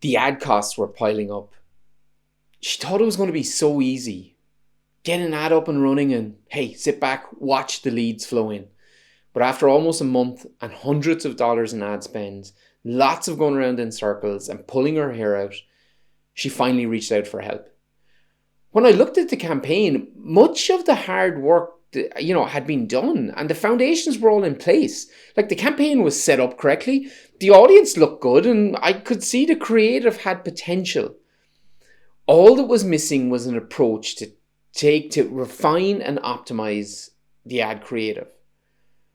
The ad costs were piling up. She thought it was going to be so easy. Get an ad up and running and, hey, sit back, watch the leads flow in. But after almost a month and hundreds of dollars in ad spends, lots of going around in circles and pulling her hair out, she finally reached out for help. When I looked at the campaign, much of the hard work had been done and the foundations were all in place. Like, the campaign was set up correctly, the audience looked good, and I could see the creative had potential. All that was missing was an approach to refine and optimize the ad creative.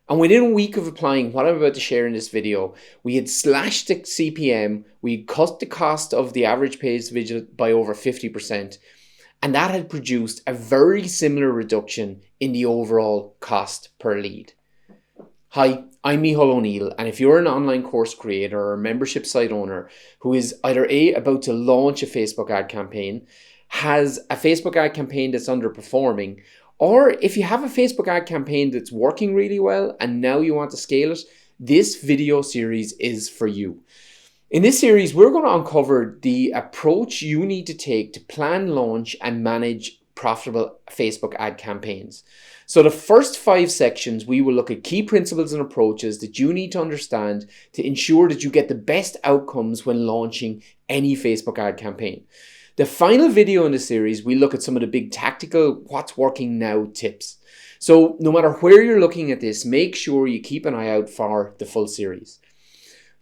And within a week of applying what I'm about to share in this video, we had slashed the CPM, we had cut the cost of the average page visit by over 50%, and that had produced a very similar reduction in the overall cost per lead. Hi, I'm Micheál O'Neill, and if you're an online course creator or a membership site owner who is either about to launch a Facebook ad campaign, has a Facebook ad campaign that's underperforming, or if you have a Facebook ad campaign that's working really well and now you want to scale it, this video series is for you. In this series, we're going to uncover the approach you need to take to plan, launch, and manage profitable Facebook ad campaigns. So the first 5 sections, we will look at key principles and approaches that you need to understand to ensure that you get the best outcomes when launching any Facebook ad campaign. The final video in the series, we look at some of the big tactical what's working now tips. So no matter where you're looking at this, make sure you keep an eye out for the full series.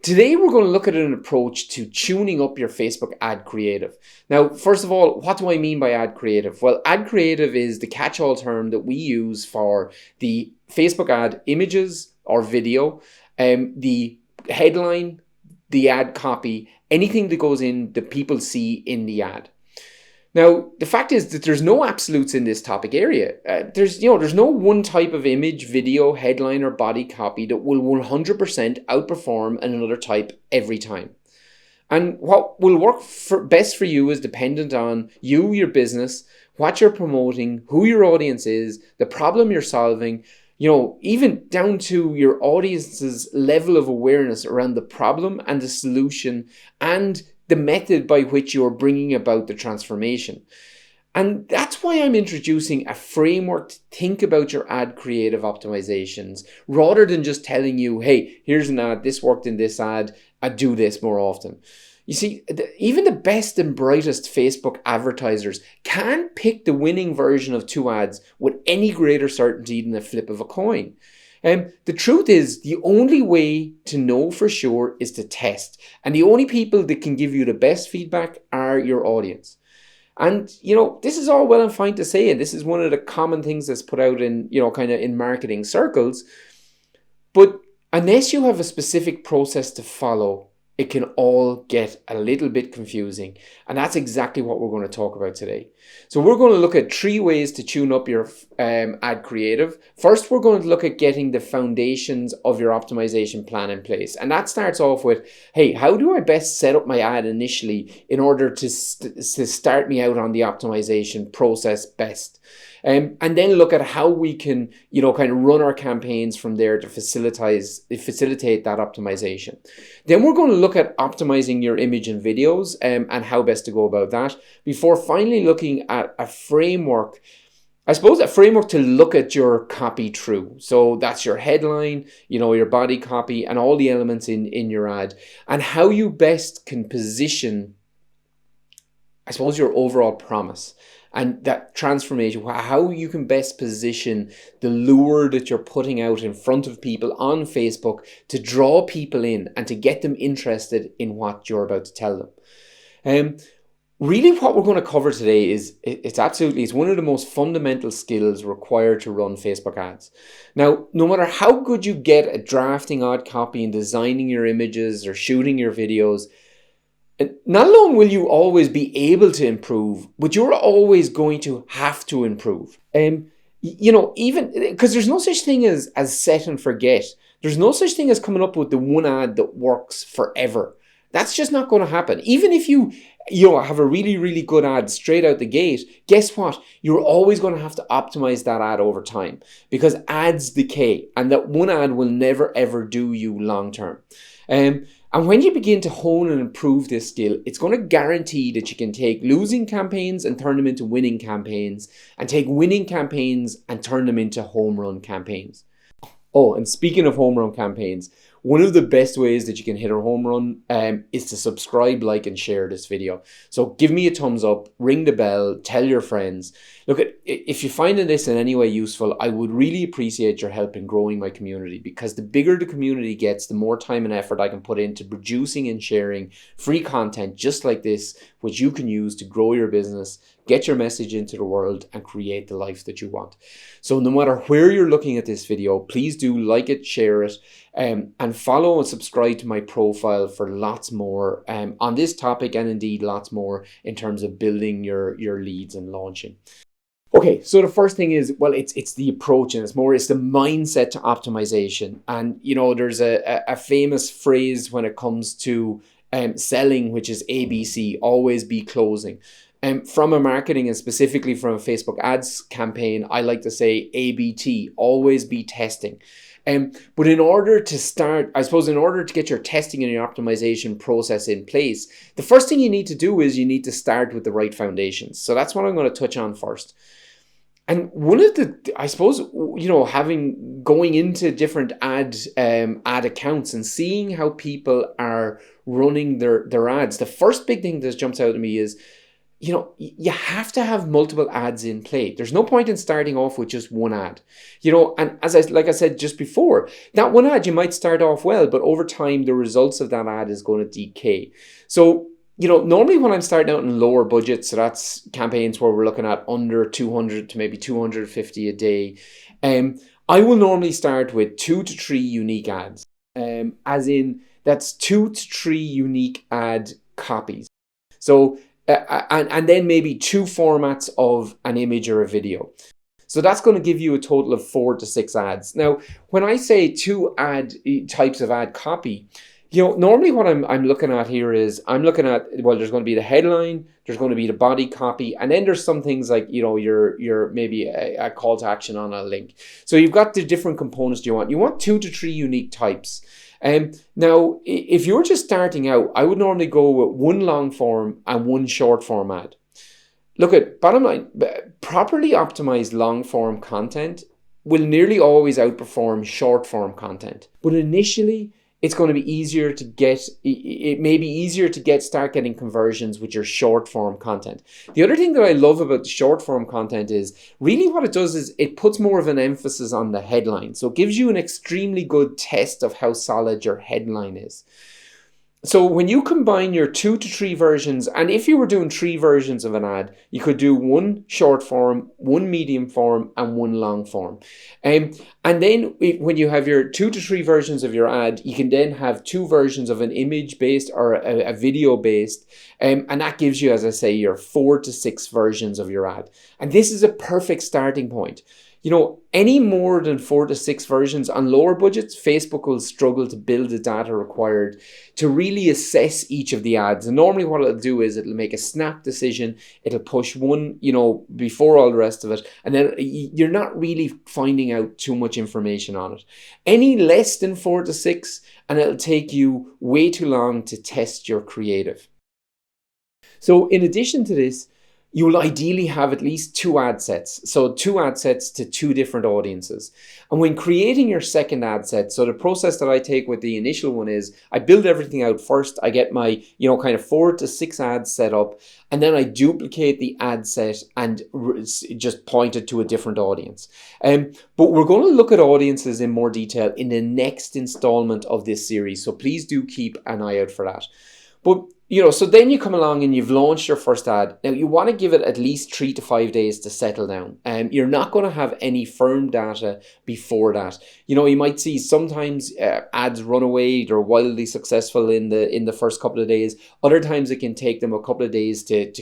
Today, we're going to look at an approach to tuning up your Facebook ad creative. Now, first of all, what do I mean by ad creative? Well, ad creative is the catch-all term that we use for the Facebook ad images or video, the headline, the ad copy, anything that goes in that people see in the ad. Now, the fact is that there's no absolutes in this topic area. There's no one type of image, video, headline, or body copy that will 100% outperform another type every time. And what will work best for you is dependent on you, your business, what you're promoting, who your audience is, the problem you're solving, even down to your audience's level of awareness around the problem and the solution and the method by which you're bringing about the transformation. And that's why I'm introducing a framework to think about your ad creative optimizations rather than just telling you, hey, here's an ad, this worked in this ad, I do this more often. You see, even the best and brightest Facebook advertisers can't pick the winning version of 2 ads with any greater certainty than a flip of a coin. The truth is, the only way to know for sure is to test. And the only people that can give you the best feedback are your audience. And, this is all well and fine to say, and this is one of the common things that's put out in, kind of in marketing circles. But unless you have a specific process to follow, it can all get a little bit confusing. And that's exactly what we're going to talk about today. So we're going to look at 3 ways to tune up your ad creative. First, we're going to look at getting the foundations of your optimization plan in place. And that starts off with, hey, how do I best set up my ad initially in order to start me out on the optimization process best? And then look at how we can, kind of run our campaigns from there to facilitate that optimization. Then we're going to look at optimizing your image and videos and how best to go about that before finally looking at a framework, I suppose a framework to look at your copy through. So that's your headline, your body copy and all the elements in your ad and how you best can position, I suppose, your overall promise. And that transformation, how you can best position the lure that you're putting out in front of people on Facebook to draw people in and to get them interested in what you're about to tell them. Really what we're going to cover today is, it's one of the most fundamental skills required to run Facebook ads. Now, no matter how good you get at drafting ad copy and designing your images or shooting your videos, not alone will you always be able to improve, but you're always going to have to improve. Even because there's no such thing as set and forget. There's no such thing as coming up with the one ad that works forever. That's just not going to happen. Even if you have a really, really good ad straight out the gate, guess what? You're always going to have to optimize that ad over time because ads decay and that one ad will never, ever do you long term. And when you begin to hone and improve this skill, it's going to guarantee that you can take losing campaigns and turn them into winning campaigns, and take winning campaigns and turn them into home run campaigns. Oh, and speaking of home run campaigns, one of the best ways that you can hit a home run is to subscribe, like, and share this video. So give me a thumbs up, ring the bell, tell your friends. Look, if you're finding this in any way useful, I would really appreciate your help in growing my community, because the bigger the community gets, the more time and effort I can put into producing and sharing free content just like this, which you can use to grow your business, get your message into the world, and create the life that you want. So no matter where you're looking at this video, please do like it, share it, and follow and subscribe to my profile for lots more on this topic, and indeed lots more in terms of building your leads and launching. Okay, so the first thing is, well, it's the approach, and it's the mindset to optimization. And you know, there's a famous phrase when it comes to selling, which is ABC, always be closing. From a marketing, and specifically from a Facebook ads campaign, I like to say ABT, always be testing. But in order to start, I suppose, in order to get your testing and your optimization process in place, the first thing you need to do is you need to start with the right foundations. So that's what I'm going to touch on first. And one of the, I suppose, you know, going into different ad accounts and seeing how people are running their ads, the first big thing that jumps out at me is, you know, you have to have multiple ads in play. There's no point in starting off with just one ad, you know, and like I said just before, that one ad, you might start off well, but over time, the results of that ad is going to decay. So, you know, normally when I'm starting out in lower budgets, so that's campaigns where we're looking at under 200 to maybe 250 a day, I will normally start with 2 to 3 unique ads, as in that's 2 to 3 unique ad copies. So, and then maybe 2 formats of an image or a video. So that's going to give you a total of 4 to 6 ads. Now, when I say 2 types of ad copy, you know, normally what I'm looking at here is I'm looking at, well, there's going to be the headline, there's going to be the body copy, and then there's some things like, you know, your maybe a call to action on a link. So you've got the different components you want. You want 2 to 3 unique types. Now, if you're just starting out, I would normally go with 1 long form and 1 short form ad. Look at bottom line, properly optimized long form content will nearly always outperform short form content. But initially, it's going to be easier to get, it may be easier to start getting conversions with your short form content. The other thing that I love about the short form content is really what it does is it puts more of an emphasis on the headline. So it gives you an extremely good test of how solid your headline is. So when you combine your 2 to 3 versions, and if you were doing 3 versions of an ad, you could do 1 short form, 1 medium form, and 1 long form. And then when you have your 2 to 3 versions of your ad, you can then have 2 versions of an image-based or a video-based. And that gives you, as I say, your 4 to 6 versions of your ad. And this is a perfect starting point. You know, any more than 4 to 6 versions on lower budgets, Facebook will struggle to build the data required to really assess each of the ads. And normally what it'll do is it'll make a snap decision. It'll push one, you know, before all the rest of it. And then you're not really finding out too much information on it. Any less than 4 to 6, and it'll take you way too long to test your creative. So in addition to this, you will ideally have at least 2 ad sets. So 2 ad sets to 2 different audiences. And when creating your second ad set, so the process that I take with the initial one is I build everything out first. I get my, you know, kind of 4 to 6 ads set up, and then I duplicate the ad set and just point it to a different audience. But we're going to look at audiences in more detail in the next installment of this series. So please do keep an eye out for that. But, you know, so then you come along and you've launched your first ad. Now, you want to give it at least 3 to 5 days to settle down. You're not going to have any firm data before that. You know, you might see sometimes ads run away. They're wildly successful in the first couple of days. Other times it can take them a couple of days to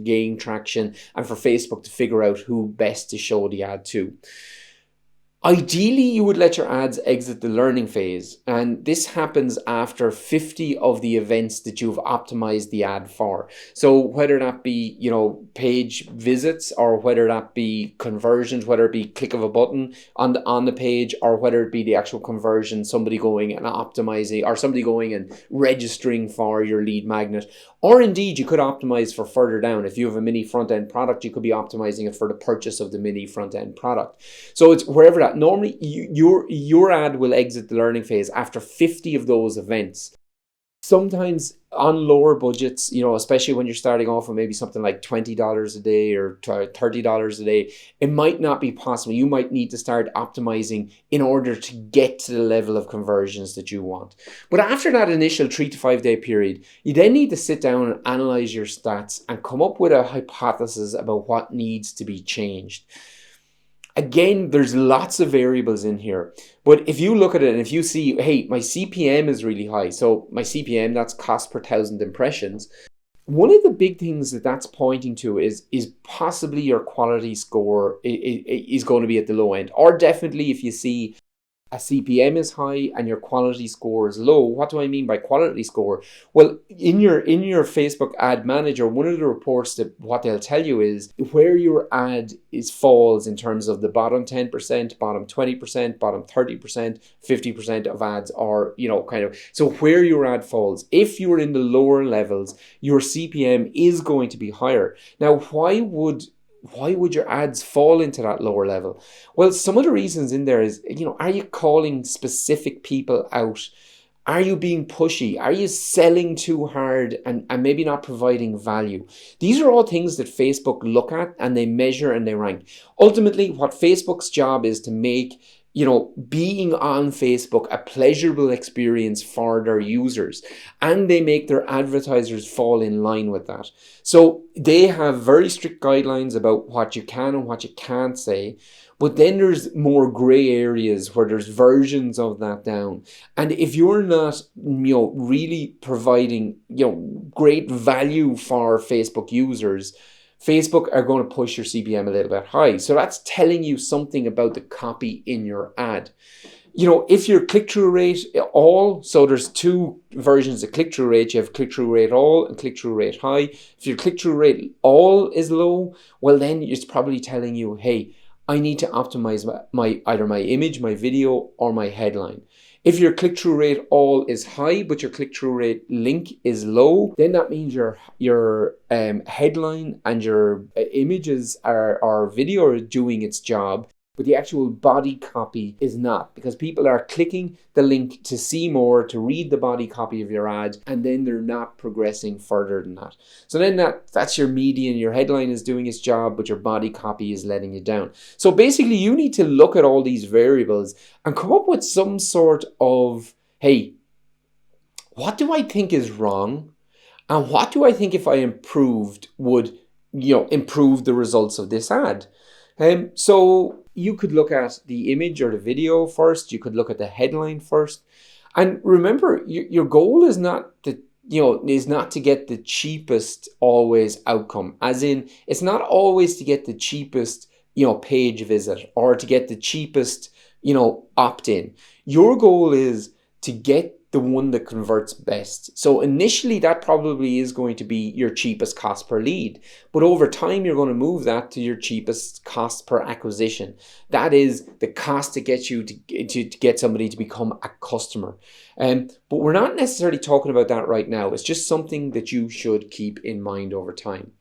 gain traction, and for Facebook to figure out who best to show the ad to. Ideally, you would let your ads exit the learning phase, and this happens after 50 of the events that you've optimized the ad for. So whether that be, page visits, or whether that be conversions, whether it be click of a button on the page, or whether it be the actual conversion, somebody going and optimizing, or somebody going and registering for your lead magnet. Or indeed, you could optimize for further down. If you have a mini front end product, you could be optimizing it for the purchase of the mini front end product. So it's wherever that. Normally, your ad will exit the learning phase after 50 of those events. Sometimes on lower budgets, especially when you're starting off with maybe something like $20 a day or $30 a day, it might not be possible. You might need to start optimizing in order to get to the level of conversions that you want. But after that initial 3 to 5 day period, you then need to sit down and analyze your stats and come up with a hypothesis about what needs to be changed. Again, there's lots of variables in here, but if you look at it and if you see, hey, my CPM is really high, so my CPM, that's cost per 1,000 impressions, one of the big things that's pointing to is possibly your quality score is going to be at the low end. Or definitely if you see a CPM is high and your quality score is low. What do I mean by quality score? Well, in your Facebook ad manager, one of the reports that what they'll tell you is where your ad falls in terms of the bottom 10%, bottom 20%, bottom 30%, 50% of ads are, so where your ad falls. If you're in the lower levels, your CPM is going to be higher. Now, why would your ads fall into that lower level? Well, some of the reasons in there is, are you calling specific people out? Are you being pushy? Are you selling too hard and maybe not providing value? These are all things that Facebook look at and they measure and they rank. Ultimately, what Facebook's job is to make being on Facebook a pleasurable experience for their users, and they make their advertisers fall in line with that. So they have very strict guidelines about what you can and what you can't say, but then there's more gray areas where there's versions of that down. And if you're not, really providing, great value for Facebook users, Facebook are going to push your CPM a little bit high. So that's telling you something about the copy in your ad. If your click-through rate all, so there's two versions of click-through rate. You have click-through rate all and click-through rate high. If your click-through rate all is low, well then it's probably telling you, hey, I need to optimize either my image, my video, or my headline. If your click-through rate all is high, but your click-through rate link is low, then that means your headline and your images or video are doing its job, but the actual body copy is not, because people are clicking the link to see more, to read the body copy of your ad, and then they're not progressing further than that. So then that's your median. Your headline is doing its job, but your body copy is letting you down. So basically, you need to look at all these variables and come up with some sort of, hey, what do I think is wrong? And what do I think if I improved would, improve the results of this ad? So you could look at the image or the video first. You could look at the headline first. And remember, your goal is not to get the cheapest always outcome. As in, it's not always to get the cheapest, page visit or to get the cheapest, opt-in. Your goal is to get the one that converts best. So initially that probably is going to be your cheapest cost per lead, but over time you're going to move that to your cheapest cost per acquisition. That is the cost to get you to get somebody to become a customer. But we're not necessarily talking about that right now. It's just something that you should keep in mind over time.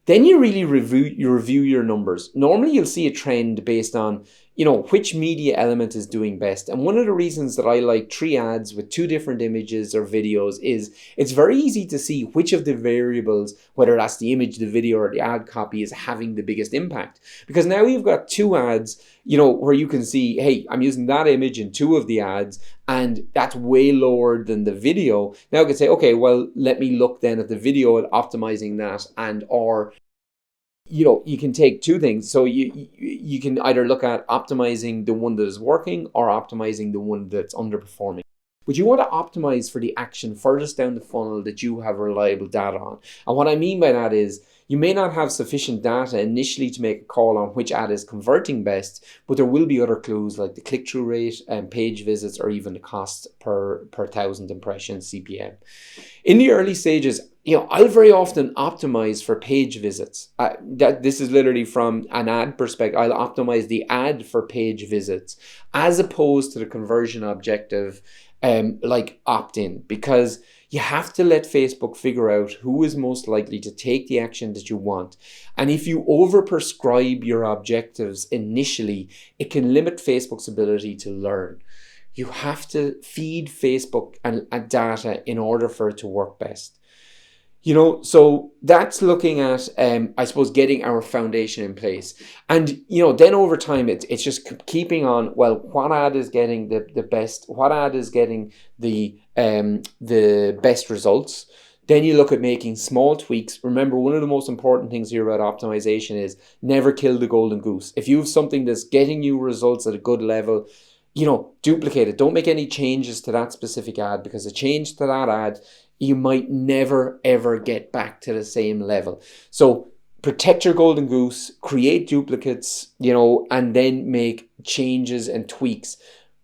Then you really review your numbers. Normally you'll see a trend based on which media element is doing best. And one of the reasons that I like 3 ads with 2 different images or videos is it's very easy to see which of the variables, whether that's the image, the video, or the ad copy, is having the biggest impact. Because now you've got 2 ads, where you can see, hey, I'm using that image in 2 of the ads, and that's way lower than the video. Now I can say, okay, well, let me look then at the video and optimizing that, and or you can take 2 things. So you can either look at optimizing the one that is working or optimizing the one that's underperforming. but you want to optimize for the action furthest down the funnel that you have reliable data on. And what I mean by that is, you may not have sufficient data initially to make a call on which ad is converting best, but there will be other clues like the click-through rate and page visits, or even the cost per 1,000 impressions, CPM. In the early stages, I'll very often optimize for page visits. This is literally from an ad perspective. I'll optimize the ad for page visits as opposed to the conversion objective, like opt-in, because you have to let Facebook figure out who is most likely to take the action that you want. And if you overprescribe your objectives initially, it can limit Facebook's ability to learn. You have to feed Facebook and data in order for it to work best. So that's looking at, I suppose, getting our foundation in place. And, then over time, it's just keeping on, well, what ad is getting the best, what ad is getting the best results. Then you look at making small tweaks. Remember, one of the most important things here about optimization is never kill the golden goose. If you have something that's getting you results at a good level, duplicate it. Don't make any changes to that specific ad, because a change to that ad, you might never, ever get back to the same level. So protect your golden goose, create duplicates, and then make changes and tweaks.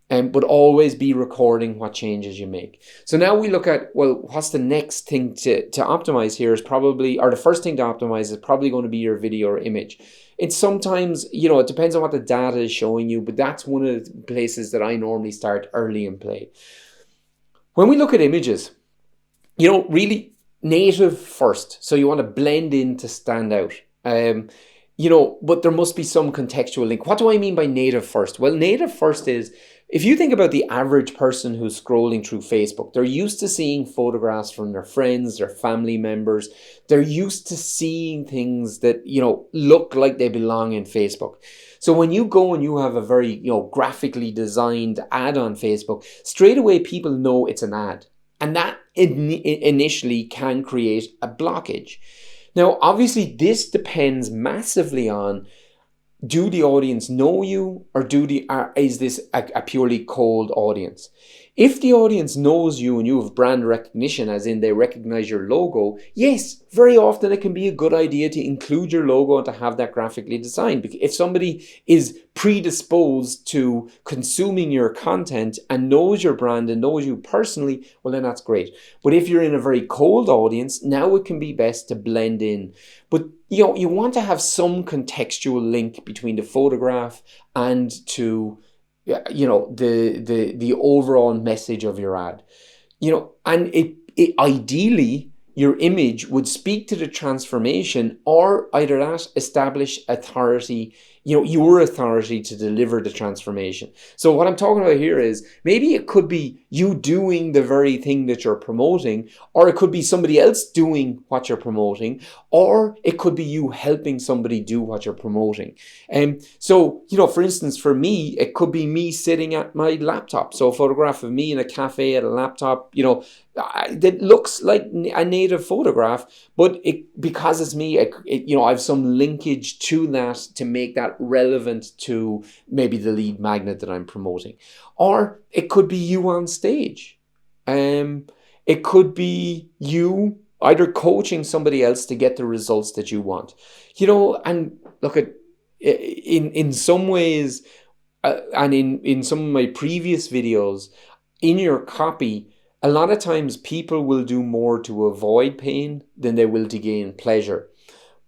But always be recording what changes you make. So now we look at, well, what's the next thing to optimize here is probably, or the first thing to optimize is probably going to be your video or image. It's sometimes, it depends on what the data is showing you, but that's one of the places that I normally start early in play. When we look at images, really native first. So you want to blend in to stand out. But there must be some contextual link. What do I mean by native first? Well, native first is, if you think about the average person who's scrolling through Facebook, they're used to seeing photographs from their friends, their family members. They're used to seeing things that, look like they belong in Facebook. So when you go and you have a very, graphically designed ad on Facebook, straight away people know it's an ad. And that initially can create a blockage. Now, obviously, this depends massively on, do the audience know you, or is this a purely cold audience? If the audience knows you and you have brand recognition, as in they recognize your logo, yes, very often it can be a good idea to include your logo and to have that graphically designed. Because if somebody is predisposed to consuming your content and knows your brand and knows you personally, well, then that's great. But if you're in a very cold audience, now it can be best to blend in. But you want to have some contextual link between the photograph and to the overall message of your ad. And it ideally, your image would speak to the transformation, or either that, establish authority, your authority to deliver the transformation. So what I'm talking about here is, maybe it could be you doing the very thing that you're promoting, or it could be somebody else doing what you're promoting, or it could be you helping somebody do what you're promoting. So, for instance, for me, it could be me sitting at my laptop. So a photograph of me in a cafe at a laptop, that looks like a native photograph, but because it's me, I have some linkage to that to make that relevant to maybe the lead magnet that I'm promoting. Or it could be you on stage. It could be you either coaching somebody else to get the results that you want. And look at, in some ways, and in some of my previous videos, in your copy, a lot of times people will do more to avoid pain than they will to gain pleasure.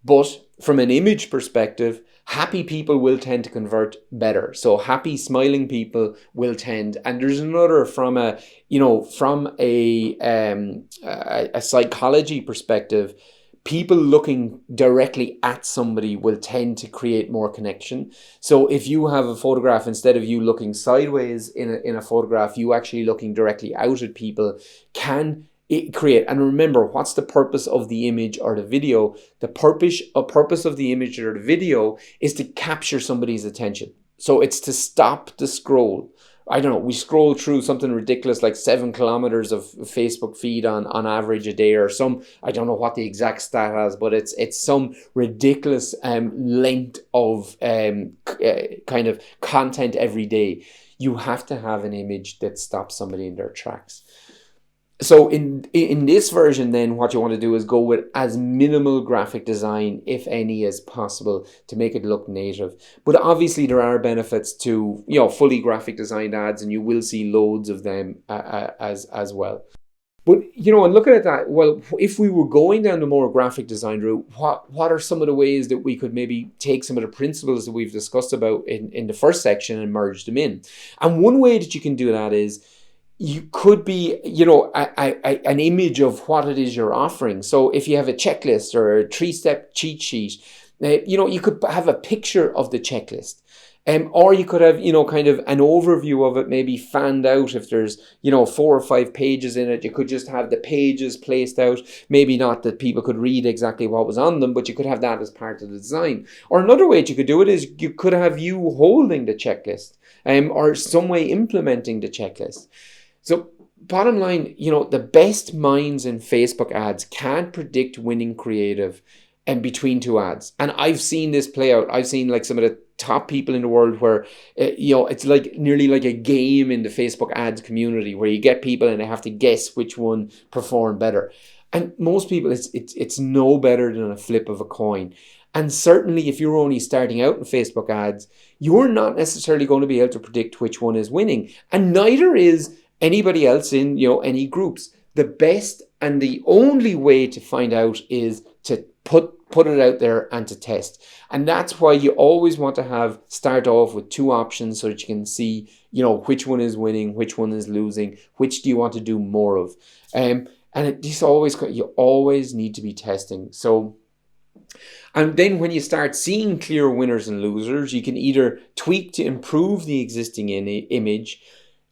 But from an image perspective, happy people will tend to convert better. So happy, smiling people will tend. And there's another from a psychology perspective. People looking directly at somebody will tend to create more connection. So if you have a photograph, instead of you looking sideways in a photograph, you actually looking directly out at people, can it create. And remember, what's the purpose of the image or the video? The purpose of the image or the video is to capture somebody's attention. So it's to stop the scroll. I don't know, we scroll through something ridiculous like 7 kilometers of Facebook feed on average a day, or some, I don't know what the exact stat has, but it's some ridiculous length of kind of content every day. you have to have an image that stops somebody in their tracks. So in this version, then what you want to do is go with as minimal graphic design, if any, as possible to make it look native. But obviously there are benefits to, you know, fully graphic designed ads, and you will see loads of them as well. But, you know, and looking at that, well, if we were going down the more graphic design route, what are some of the ways that we could maybe take some of the principles that we've discussed about in the first section and merge them in? And one way that you can do that is you could be, you know, an image of what it is you're offering. So if you have a checklist or a 3-step cheat sheet, you know, you could have a picture of the checklist. Or you could have, you know, kind of an overview of it, maybe fanned out. If there's, you know, 4 or 5 pages in it, you could just have the pages placed out. Maybe not that people could read exactly what was on them, but you could have that as part of the design. Or another way that you could do it is you could have you holding the checklist, or some way implementing the checklist. So bottom line, you know, the best minds in Facebook ads can't predict winning creative and between 2 ads. And I've seen this play out. I've seen like some of the top people in the world where, you know, it's like nearly like a game in the Facebook ads community where you get people and they have to guess which one performed better. And most people, it's no better than a flip of a coin. And certainly if you're only starting out in Facebook ads, you're not necessarily going to be able to predict which one is winning. And neither is anybody else in, you know, any groups. The best and the only way to find out is to put it out there and to test. And that's why you always want to start off with 2 options so that you can see, you know, which one is winning, which one is losing, which do you want to do more of. And you always need to be testing. So, and then when you start seeing clear winners and losers, you can either tweak to improve the existing image,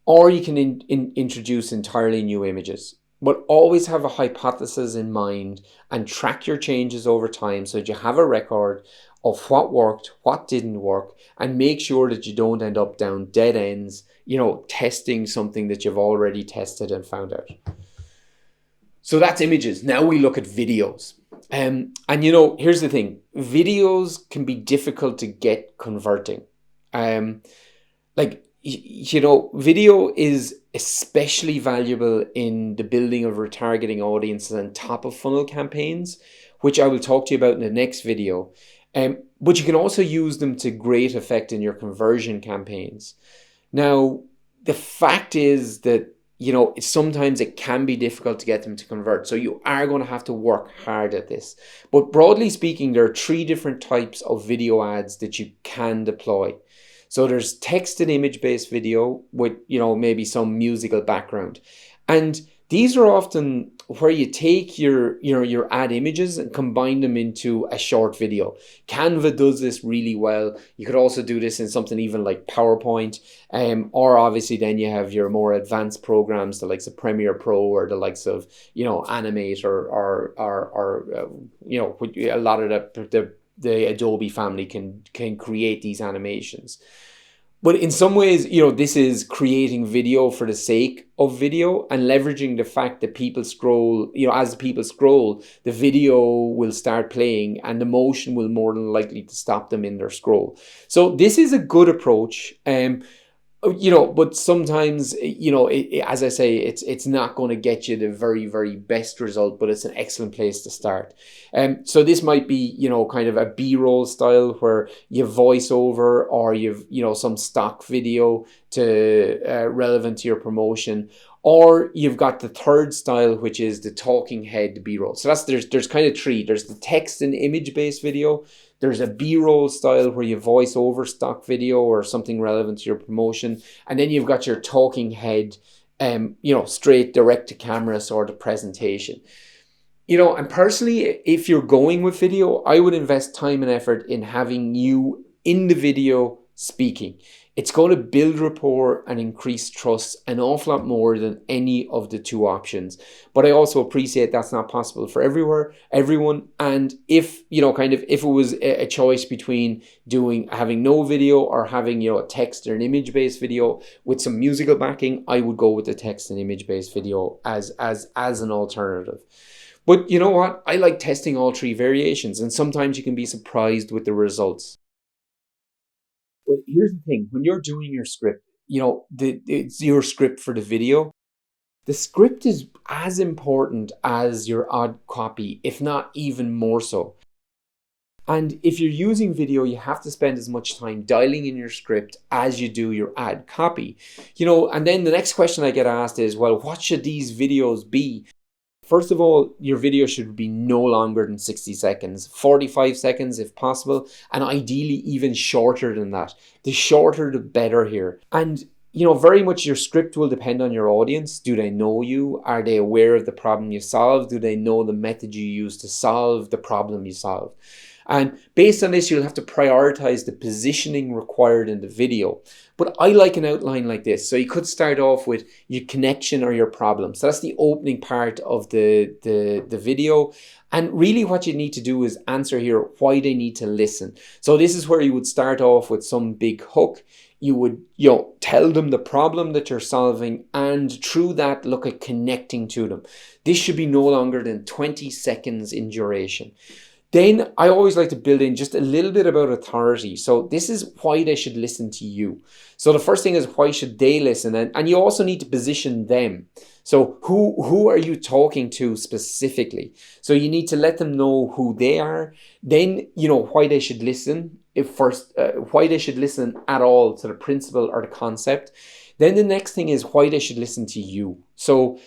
or you can introduce entirely new images. But always have a hypothesis in mind and track your changes over time so that you have a record of what worked, what didn't work, and make sure that you don't end up down dead ends, you know, testing something that you've already tested and found out. So that's images. Now we look at videos. And you know, here's the thing. Videos can be difficult to get converting. You know, video is especially valuable in the building of retargeting audiences and top of funnel campaigns, which I will talk to you about in the next video. But you can also use them to great effect in your conversion campaigns. Now, the fact is that, you know, sometimes it can be difficult to get them to convert. So you are going to have to work hard at this. But broadly speaking, there are 3 different types of video ads that you can deploy. So there's text and image-based video with, you know, maybe some musical background. And these are often where you take your ad images and combine them into a short video. Canva does this really well. You could also do this in something even like PowerPoint, or obviously then you have your more advanced programs, the likes of Premiere Pro or the likes of, you know, Animate or you know, a lot of the Adobe family can create these animations. But in some ways, you know, this is creating video for the sake of video and leveraging the fact that people scroll, you know, as people scroll, the video will start playing and the motion will more than likely to stop them in their scroll. So this is a good approach. You know, but sometimes, you know, as I say, it's not going to get you the very, very best result, but it's an excellent place to start. So this might be, you know, kind of a B-roll style where you voice over, or you've, you know, some stock video to relevant to your promotion, or you've got the third style, which is the talking head B-roll. So there's kind of 3. There's the text and image based video. There's a B-roll style where you voice over stock video or something relevant to your promotion. And then you've got your talking head, you know, straight direct to camera sort of presentation. You know, and personally, if you're going with video, I would invest time and effort in having you in the video speaking. It's going to build rapport and increase trust an awful lot more than any of the 2 options. But I also appreciate that's not possible for everyone. And if, you know, kind of, if it was a choice between having no video or having, you know, a text or an image-based video with some musical backing, I would go with the text and image-based video as an alternative. But you know what? I like testing all 3 variations, and sometimes you can be surprised with the results. But here's the thing, when you're doing your script, it's your script for the video. The script is as important as your ad copy, if not even more so. And if you're using video, you have to spend as much time dialing in your script as you do your ad copy. And then the next question I get asked is, well, what should these videos be? First of all, your video should be no longer than 60 seconds, 45 seconds if possible, and ideally even shorter than that. The shorter, the better here. And very much your script will depend on your audience. Do they know you? Are they aware of the problem you solve? Do they know the method you use to solve the problem you solve? And based on this, you'll have to prioritize the positioning required in the video. But I like an outline like this. So you could start off with your connection or your problem. So that's the opening part of the video. And really what you need to do is answer here why they need to listen. So this is where you would start off with some big hook. You would, tell them the problem that you're solving, and through that, look at connecting to them. This should be no longer than 20 seconds in duration. Then I always like to build in just a little bit about authority. So this is why they should listen to you. So the first thing is, why should they listen? And you also need to position them. So who are you talking to specifically? So you need to let them know who they are. Then, why they should listen. Why they should listen at all to the principle or the concept. Then the next thing is why they should listen to you. So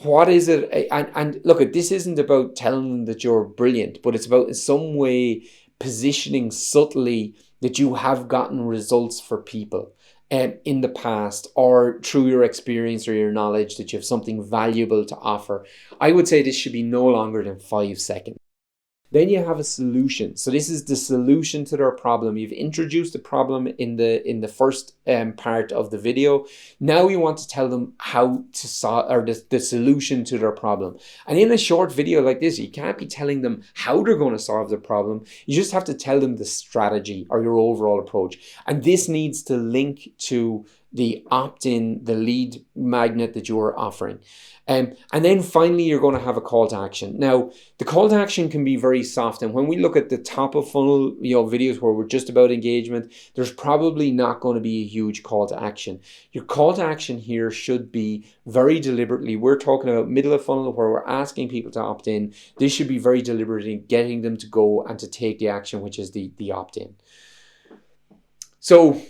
what is it? And look, this isn't about telling them that you're brilliant, but it's about in some way positioning subtly that you have gotten results for people in the past, or through your experience or your knowledge, that you have something valuable to offer. I would say this should be no longer than 5 seconds. Then you have a solution. So this is the solution to their problem. You've introduced the problem in the first part of the video. Now you want to tell them how to solve, or the solution to their problem. And in a short video like this, you can't be telling them how they're going to solve the problem. You just have to tell them the strategy or your overall approach. And this needs to link to the opt-in, the lead magnet that you're offering. And then finally, you're going to have a call to action. Now, the call to action can be very soft. And when we look at the top of funnel, videos where we're just about engagement, there's probably not going to be a huge call to action. Your call to action here should be very deliberately. We're talking about middle of funnel where we're asking people to opt in. This should be very deliberate in getting them to go and to take the action, which is the opt-in. So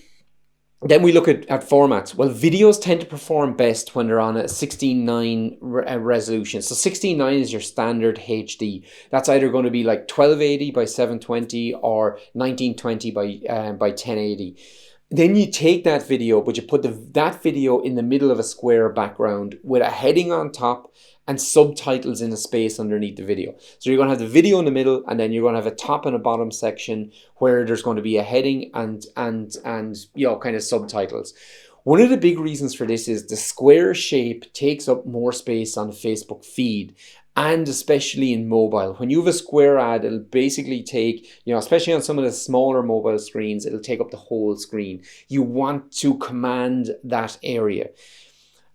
then we look at formats. Well, videos tend to perform best when they're on a 16:9 resolution. So 16:9 is your standard HD. That's either going to be like 1280 by 720 or 1920 by 1080. Then you take that video, but you put that video in the middle of a square background with a heading on top and subtitles in a space underneath the video. So you're going to have the video in the middle, and then you're going to have a top and a bottom section where there's going to be a heading and kind of subtitles. One of the big reasons for this is the square shape takes up more space on the Facebook feed, and especially in mobile. When you have a square ad, it'll basically take, especially on some of the smaller mobile screens, it'll take up the whole screen. You want to command that area.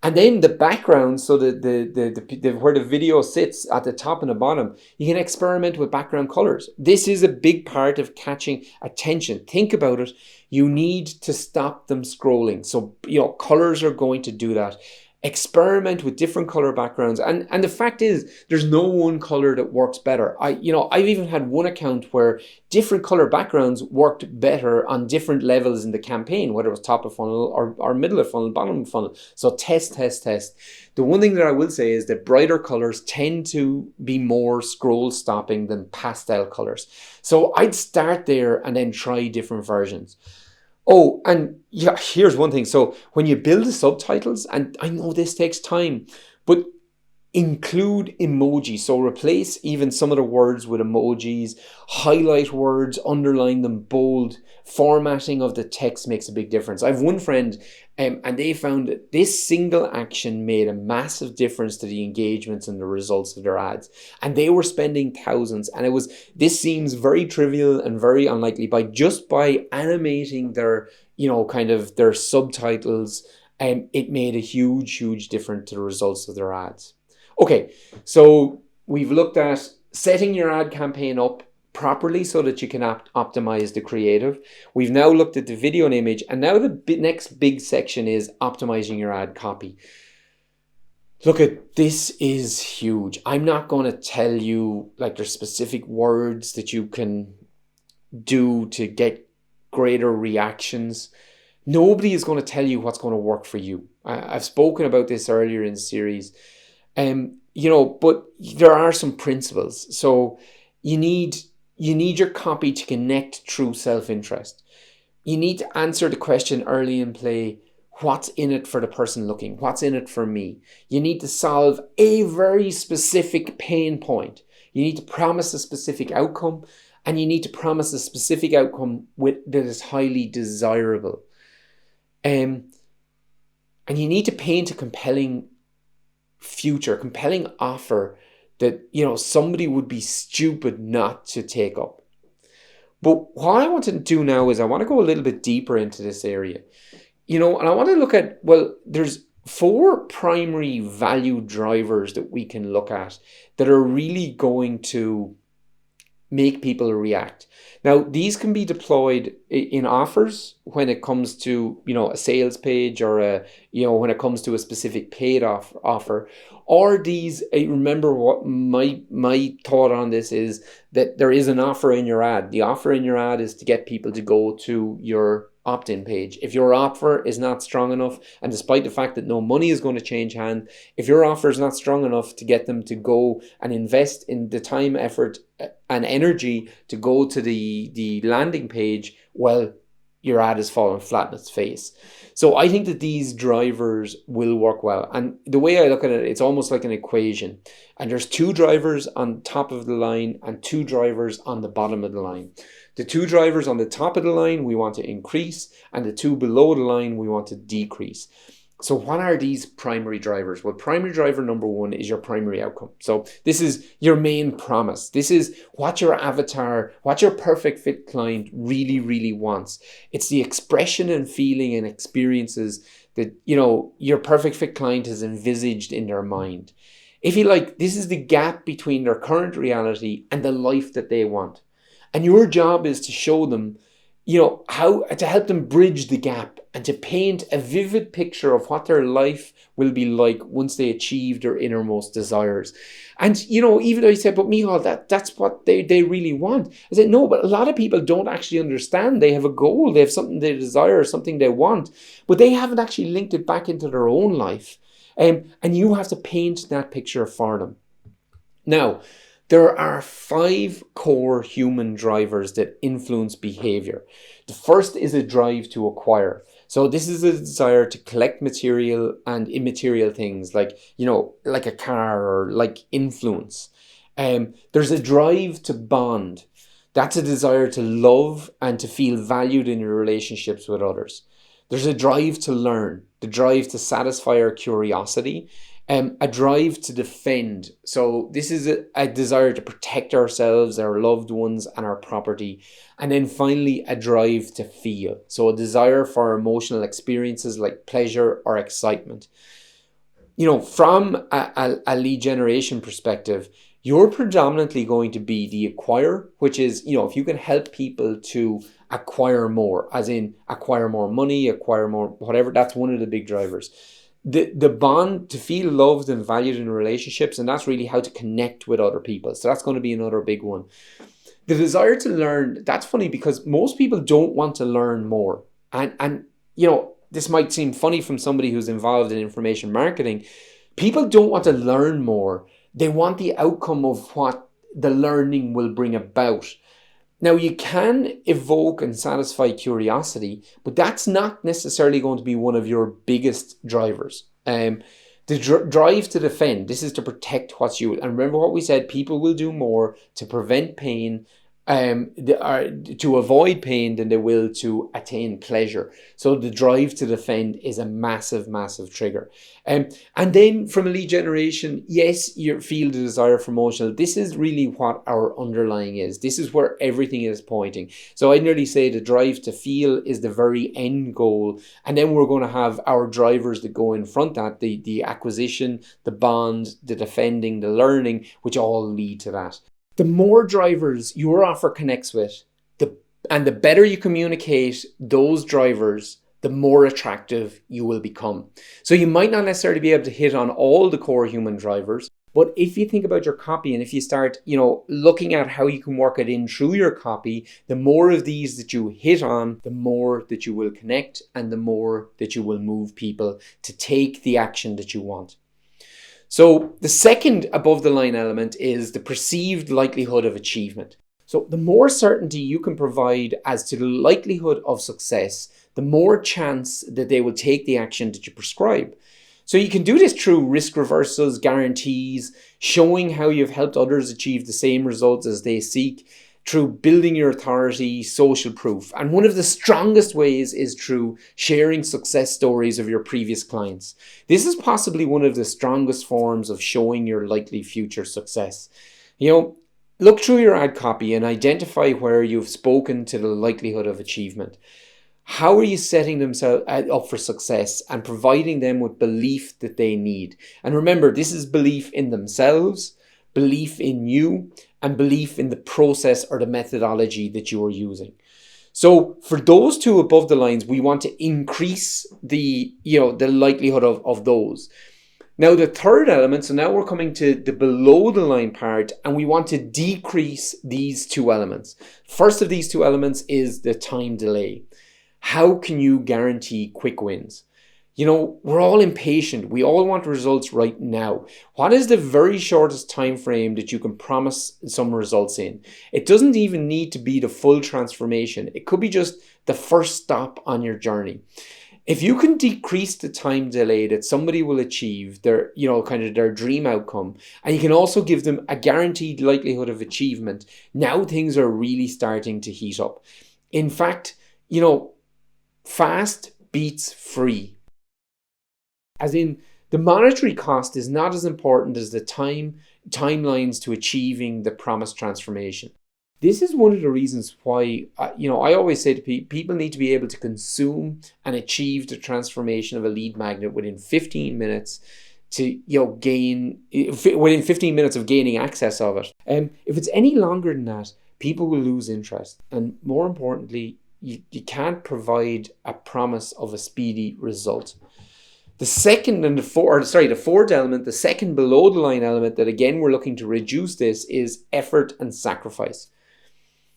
And then the background, so the where the video sits at the top and the bottom, you can experiment with background colors. This is a big part of catching attention. Think about it. You need to stop them scrolling. So, colors are going to do that. Experiment with different color backgrounds, and the fact is there's no one color that works better. I've even had one account where different color backgrounds worked better on different levels in the campaign, whether it was top of funnel or middle of funnel, bottom of funnel. So test. The one thing that I will say is that brighter colors tend to be more scroll stopping than pastel colors. So I'd start there and then try different versions. Oh, and here's one thing. So when you build the subtitles, and I know this takes time, but include emojis. So replace even some of the words with emojis, highlight words, underline them, bold. Formatting of the text makes a big difference. I have one friend and they found that this single action made a massive difference to the engagements and the results of their ads. And they were spending thousands. And this seems very trivial and very unlikely, by animating their, their subtitles, it made a huge difference to the results of their ads. Okay, so we've looked at setting your ad campaign up, properly so that you can optimize the creative. We've now looked at the video and image, and now the next big section is optimizing your ad copy. Look, at this is huge. I'm not going to tell you like there's specific words that you can do to get greater reactions. Nobody is going to tell you what's going to work for you. I've spoken about this earlier in the series. But there are some principles. So you need your copy to connect true self-interest. You need to answer the question early in play, what's in it for the person looking? What's in it for me? You need to solve a very specific pain point. You need to promise a specific outcome, and you need to promise a specific outcome that is highly desirable. And you need to paint a compelling future, compelling offer that, somebody would be stupid not to take up. But what I want to do now is I want to go a little bit deeper into this area. And I want to look at, there's 4 primary value drivers that we can look at that are really going to make people react. Now, these can be deployed in offers when it comes to, a sales page, or when it comes to a specific paid offer. Or these, remember what my thought on this is that there is an offer in your ad. The offer in your ad is to get people to go to your opt-in page. If your offer is not strong enough, and despite the fact that no money is going to change hand, if your offer is not strong enough to get them to go and invest in the time, effort, and energy to go to the landing page, your ad is falling flat in its face. So I think that these drivers will work well. And the way I look at it, it's almost like an equation. And there's 2 drivers on top of the line and 2 drivers on the bottom of the line. The 2 drivers on the top of the line we want to increase, and the 2 below the line we want to decrease. So what are these primary drivers? Well, primary driver number 1 is your primary outcome. So this is your main promise. This is what your avatar, what your perfect fit client really, really wants. It's the expression and feeling and experiences that, your perfect fit client has envisaged in their mind. If you like, this is the gap between their current reality and the life that they want. And your job is to show them, how to help them bridge the gap and to paint a vivid picture of what their life will be like once they achieve their innermost desires. And, even though you said, but Michal, that's what they really want. I said, no, but a lot of people don't actually understand. They have a goal, they have something they desire, something they want, but they haven't actually linked it back into their own life. And you have to paint that picture for them. Now, there are 5 core human drivers that influence behavior. The first is a drive to acquire. So this is a desire to collect material and immaterial things like a car or like influence. There's a drive to bond. That's a desire to love and to feel valued in your relationships with others. There's a drive to learn, the drive to satisfy our curiosity. A drive to defend. So this is a desire to protect ourselves, our loved ones, and our property. And then finally, a drive to feel. So a desire for emotional experiences like pleasure or excitement. From a lead generation perspective, you're predominantly going to be the acquirer, which is, if you can help people to acquire more, as in acquire more money, acquire more, whatever, that's one of the big drivers. The bond, to feel loved and valued in relationships, and that's really how to connect with other people. So that's going to be another big one. The desire to learn, that's funny because most people don't want to learn more. And this might seem funny from somebody who's involved in information marketing. People don't want to learn more. They want the outcome of what the learning will bring about. Now, you can evoke and satisfy curiosity, but that's not necessarily going to be one of your biggest drivers. The drive to defend, this is to protect what's you. And remember what we said, people will do more to prevent pain, to avoid pain than they will to attain pleasure. So the drive to defend is a massive, massive trigger. And then from a lead generation, yes, you feel the desire for emotional. This is really what our underlying is. This is where everything is pointing. So I'd nearly say the drive to feel is the very end goal. And then we're going to have our drivers that go in front of that, the acquisition, the bond, the defending, the learning, which all lead to that. The more drivers your offer connects with, and the better you communicate those drivers, the more attractive you will become. So you might not necessarily be able to hit on all the core human drivers, but if you think about your copy and if you start, looking at how you can work it in through your copy, the more of these that you hit on, the more that you will connect and the more that you will move people to take the action that you want. So the second above the line element is the perceived likelihood of achievement. So the more certainty you can provide as to the likelihood of success, the more chance that they will take the action that you prescribe. So you can do this through risk reversals, guarantees, showing how you've helped others achieve the same results as they seek, through building your authority, social proof. And one of the strongest ways is through sharing success stories of your previous clients. This is possibly one of the strongest forms of showing your likely future success. Look through your ad copy and identify where you've spoken to the likelihood of achievement. How are you setting themselves up for success and providing them with belief that they need? And remember, this is belief in themselves, belief in you, and belief in the process or the methodology that you are using. So for those two above the lines, we want to increase the likelihood of those. Now the third element, so now we're coming to the below the line part, and we want to decrease these two elements. First of these two elements is the time delay. How can you guarantee quick wins? We're all impatient. We all want results right now. What is the very shortest time frame that you can promise some results in? It doesn't even need to be the full transformation. It could be just the first stop on your journey. If you can decrease the time delay that somebody will achieve their, their dream outcome, and you can also give them a guaranteed likelihood of achievement, now things are really starting to heat up. In fact, fast beats free. As in, the monetary cost is not as important as the timelines to achieving the promised transformation. This is one of the reasons why, I always say to people need to be able to consume and achieve the transformation of a lead magnet within 15 minutes to, within 15 minutes of gaining access of it. If it's any longer than that, people will lose interest. And more importantly, you can't provide a promise of a speedy result. The fourth element, the second below the line element that again we're looking to reduce this is effort and sacrifice.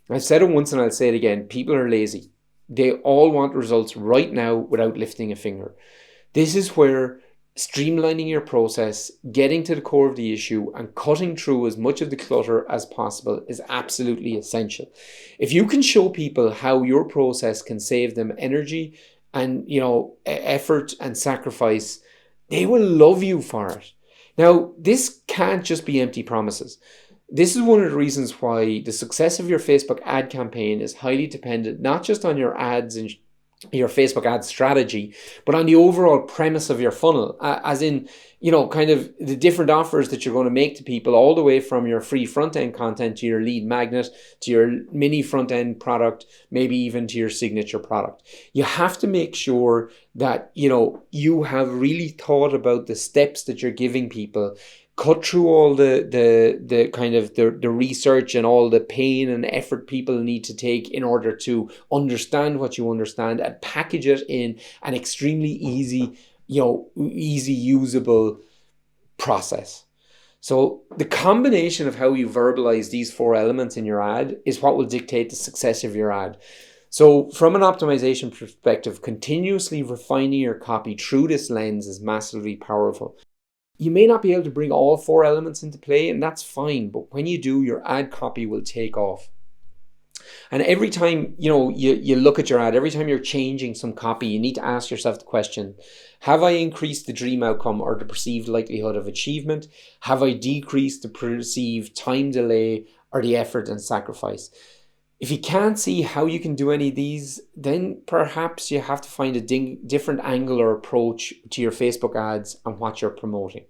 I've said it once and I'll say it again, people are lazy. They all want results right now without lifting a finger. This is where streamlining your process, getting to the core of the issue and cutting through as much of the clutter as possible is absolutely essential. If you can show people how your process can save them energy and effort and sacrifice, they will love you for it. Now, this can't just be empty promises. This is one of the reasons why the success of your Facebook ad campaign is highly dependent not just on your ads and your Facebook ad strategy, but on the overall premise of your funnel, as in, kind of the different offers that you're going to make to people, all the way from your free front-end content to your lead magnet, to your mini front-end product, maybe even to your signature product. You have to make sure that, you have really thought about the steps that you're giving people, cut through all the kind of the research and all the pain and effort people need to take in order to understand what you understand, and package it in an extremely easy usable process. So the combination of how you verbalize these four elements in your ad is what will dictate the success of your ad. So from an optimization perspective, continuously refining your copy through this lens is massively powerful. You may not be able to bring all four elements into play, and that's fine, but when you do, your ad copy will take off. And every time you look at your ad, every time you're changing some copy, you need to ask yourself the question, have I increased the dream outcome or the perceived likelihood of achievement? Have I decreased the perceived time delay or the effort and sacrifice? If you can't see how you can do any of these, then perhaps you have to find a different angle or approach to your Facebook ads and what you're promoting.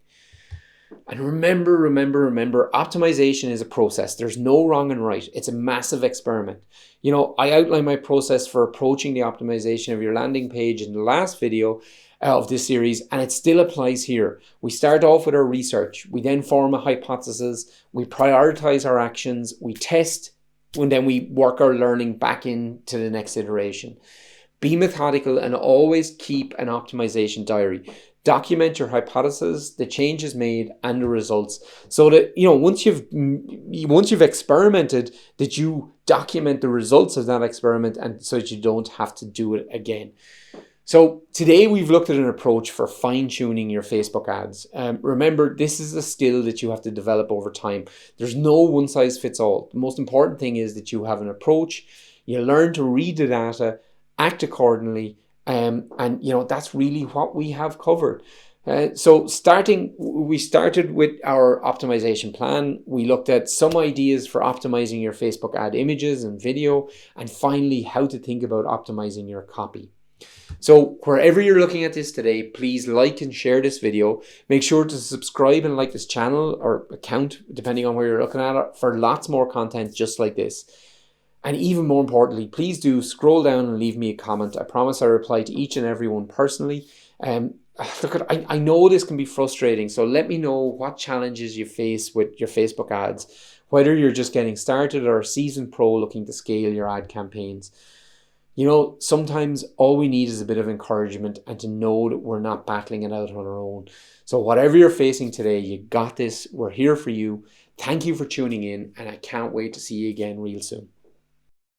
And remember, optimization is a process. There's no wrong and right. It's a massive experiment. I outlined my process for approaching the optimization of your landing page in the last video of this series, and it still applies here. We start off with our research. We then form a hypothesis. We prioritize our actions. We test, and then we work our learning back into the next iteration. Be methodical and always keep an optimization diary. Document your hypothesis, the changes made, and the results, so that once you've experimented, that you document the results of that experiment, and so that you don't have to do it again. So today we've looked at an approach for fine-tuning your Facebook ads. Remember, this is a skill that you have to develop over time. There's no one-size-fits-all. The most important thing is that you have an approach, you learn to read the data, act accordingly, and that's really what we have covered. So we started with our optimization plan. We looked at some ideas for optimizing your Facebook ad images and video, and finally how to think about optimizing your copy. So wherever you're looking at this today, please like and share this video. Make sure to subscribe and like this channel or account, depending on where you're looking at it, for lots more content just like this. And even more importantly, please do scroll down and leave me a comment. I promise I reply to each and every one personally. I know this can be frustrating, so let me know what challenges you face with your Facebook ads, whether you're just getting started or a seasoned pro looking to scale your ad campaigns. Sometimes all we need is a bit of encouragement and to know that we're not battling it out on our own. So whatever you're facing today, you got this. We're here for you. Thank you for tuning in, and I can't wait to see you again real soon.